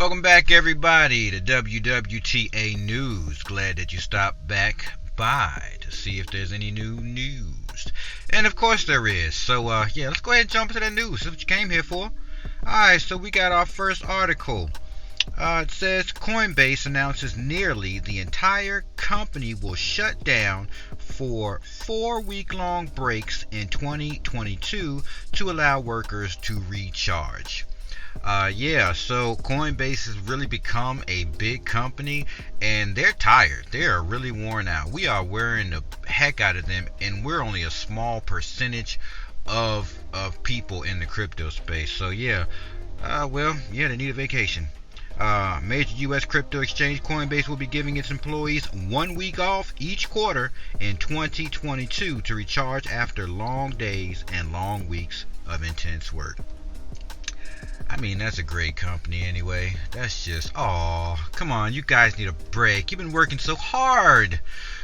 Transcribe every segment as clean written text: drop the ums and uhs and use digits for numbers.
Welcome back, everybody, to WWTA News. Glad that you stopped back by to see if there's any new news. And of course there is. So, let's go ahead and jump into the news. That's what you came here for. Alright, so we got our first article. It says Coinbase announces nearly the entire company will shut down for 4-week-long breaks in 2022 to allow workers to recharge. So Coinbase has really become a big company, and they're tired. They are really worn out. We are wearing the heck out of them, and we're only a small percentage of people in the crypto space. So they need a vacation. Major U.S. crypto exchange Coinbase will be giving its employees 1 week off each quarter in 2022 to recharge after long days and long weeks of intense work. I mean, that's a great company anyway. That's just, come on, you guys need a break. You've been working so hard.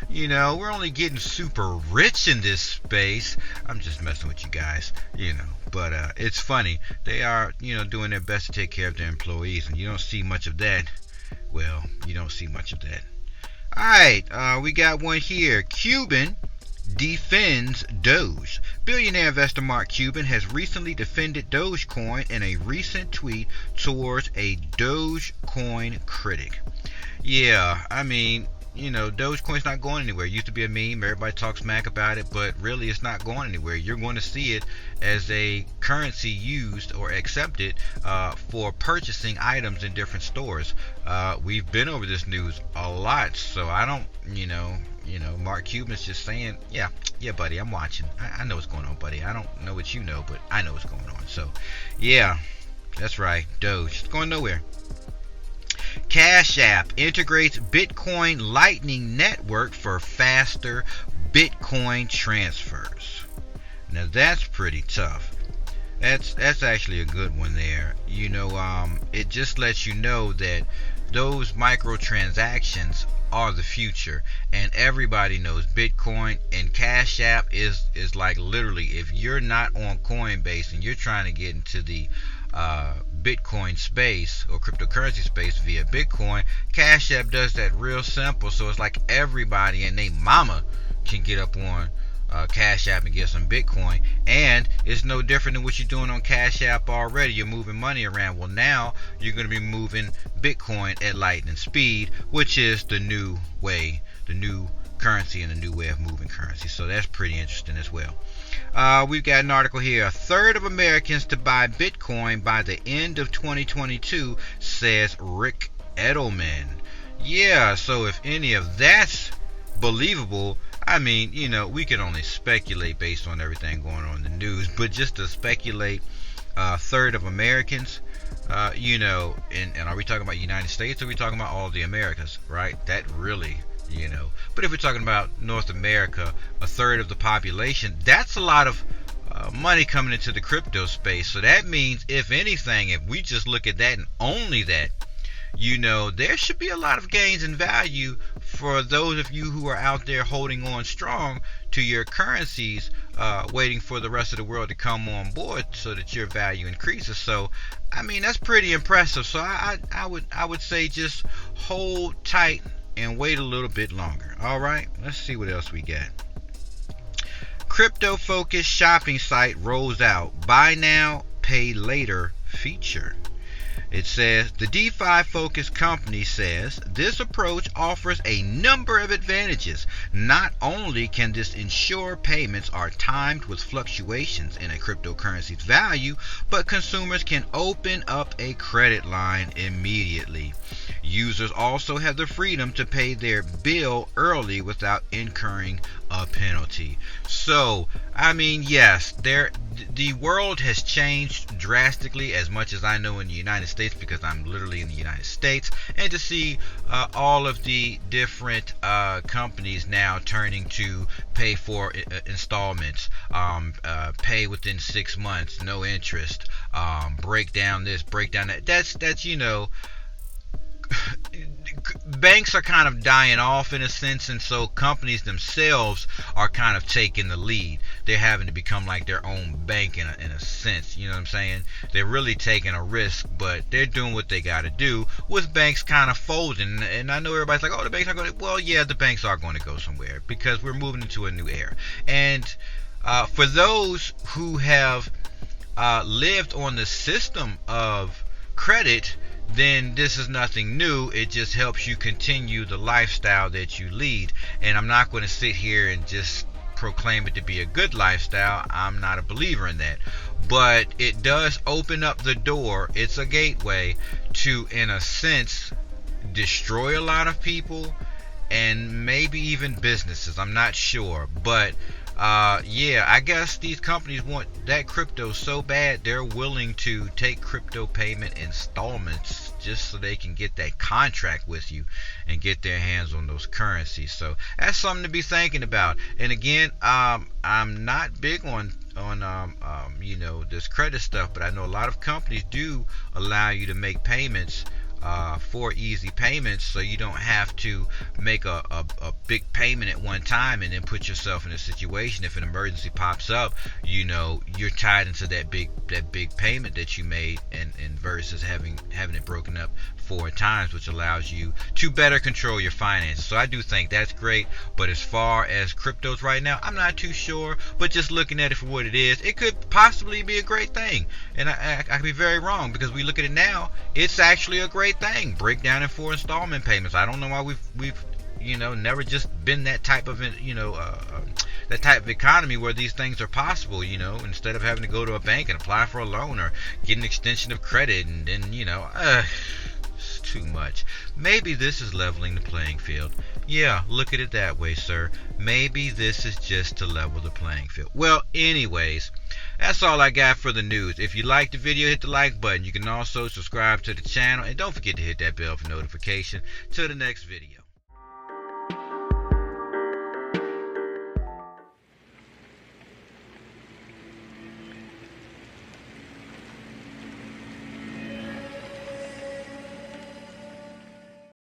We're only getting super rich in this space. I'm just messing with you guys, But it's funny. They are, doing their best to take care of their employees, and you don't see much of that. Well, you don't see much of that. Alright, we got one here. Cuban defends Doge. Billionaire investor Mark Cuban has recently defended Dogecoin in a recent tweet towards a Dogecoin critic. Dogecoin's not going anywhere. It used to be a meme. Everybody talks smack about it, but really it's not going anywhere. You're going to see it as a currency used or accepted for purchasing items in different stores. We've been over this news a lot, so I don't, Mark Cuban's just saying, yeah, buddy, I'm watching. I know what's going on, buddy. I don't know what you know, but I know what's going on. So, yeah, that's right. Doge. It's going nowhere. Cash App integrates Bitcoin Lightning Network for faster Bitcoin transfers. Now that's pretty tough. That's actually a good one there. It just lets you know that those microtransactions are the future, and everybody knows Bitcoin and Cash App is like literally, if you're not on Coinbase and you're trying to get into the Bitcoin space or cryptocurrency space via Bitcoin, Cash App does that real simple. So it's like everybody and they mama can get up on Cash App and get some Bitcoin, and it's no different than what you're doing on Cash App already. You're moving money around. Well, now you're going to be moving Bitcoin at lightning speed, which is the new way, the new currency and a new way of moving currency. So that's pretty interesting as well. We've got an article here. A third of Americans to buy Bitcoin by the end of 2022, says Rick Edelman. So if any of that's believable, I mean, we can only speculate based on everything going on in the news, but just to speculate, a third of Americans, and are we talking about United States, or are we talking about all the Americas, right? That really, but if we're talking about North America, a third of the population, that's a lot of money coming into the crypto space. So that means, if anything, if we just look at that and only that, there should be a lot of gains in value for those of you who are out there holding on strong to your currencies, waiting for the rest of the world to come on board so that your value increases. So, I mean, that's pretty impressive. So I would say just hold tight and wait a little bit longer. All right, let's see what else we got. Crypto-focused shopping site rolls out buy now, pay later feature. It says the DeFi-focused company says this approach offers a number of advantages. Not only can this ensure payments are timed with fluctuations in a cryptocurrency's value, but consumers can open up a credit line immediately. Users also have the freedom to pay their bill early without incurring a penalty. So, I mean, yes, the world has changed drastically, as much as I know in the United States, because I'm literally in the United States, and to see all of the different companies now turning to pay for installments, pay within 6 months, no interest, break down this, break down that. That's banks are kind of dying off in a sense, and so companies themselves are kind of taking the lead. They're having to become like their own bank in a sense. You know what I'm saying? They're really taking a risk, but they're doing what they got to do with banks kind of folding. And I know everybody's like, oh, the banks are going to. Well, yeah, the banks are going to go somewhere because we're moving into a new era. And for those who have lived on the system of credit, then this is nothing new. It just helps you continue the lifestyle that you lead. And I'm not going to sit here and just proclaim it to be a good lifestyle. I'm not a believer in that. But it does open up the door. It's a gateway to, in a sense, destroy a lot of people and maybe even businesses. I'm not sure. But yeah, I guess these companies want that crypto so bad they're willing to take crypto payment installments just so they can get that contract with you and get their hands on those currencies. So that's something to be thinking about. And again, I'm not big on you know, this credit stuff, but I know a lot of companies do allow you to make payments for easy payments, so you don't have to make a big payment at one time and then put yourself in a situation if an emergency pops up. You know, you're tied into that big payment that you made, and versus having it broken up 4 times, which allows you to better control your finances. So I do think that's great. But as far as cryptos right now, I'm not too sure. But just looking at it for what it is, it could possibly be a great thing. And I could be very wrong, because we look at it now, it's actually a great thing. Break down in 4 installment payments. I don't know why we've you know, never just been that type of, you know, that type of economy where these things are possible. You know, instead of having to go to a bank and apply for a loan or get an extension of credit, and then, you know, it's too much. Maybe this is leveling the playing field. Yeah, look at it that way, sir. Maybe this is just to level the playing field. Well, anyways, that's all I got for the news. If you liked the video, hit the like button. You can also subscribe to the channel, and don't forget to hit that bell for notification. Till the next video.